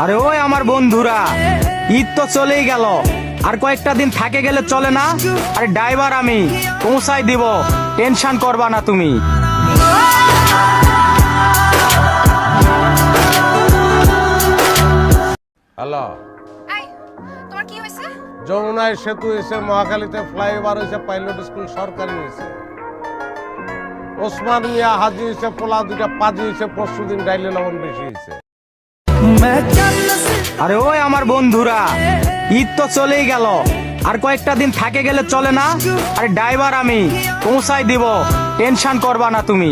আরে ওই আমার বন্ধুরা, ঈদ তো চলেই গেল, আর কয়েকটা দিন থাকে গেলে চলে না? আরে ড্রাইভার আমি পৌঁছাই দিব, টেনশন করবা না তুমি। হ্যালো, এই তোমার কি হয়েছে? যমুনায় সেতু হয়েছে, মহাখালীতে ফ্লাইওভার হয়েছে, পাইলট স্কুল সরকারি হয়েছে, ওসমান মিয়া হাজি হয়েছে, পোলা দুইটা পাজি হয়েছে, পরশু দিন ডাইলে লবণ বেশি হয়েছে। আরে ওই আমার বন্ধুরা, ঈদ তো চলেই গেল, আর কয়েকটা দিন থাকে গেলে চলে না? আরে ড্রাইভার আমি পৌঁছাই দিব, টেনশন করবা না তুমি।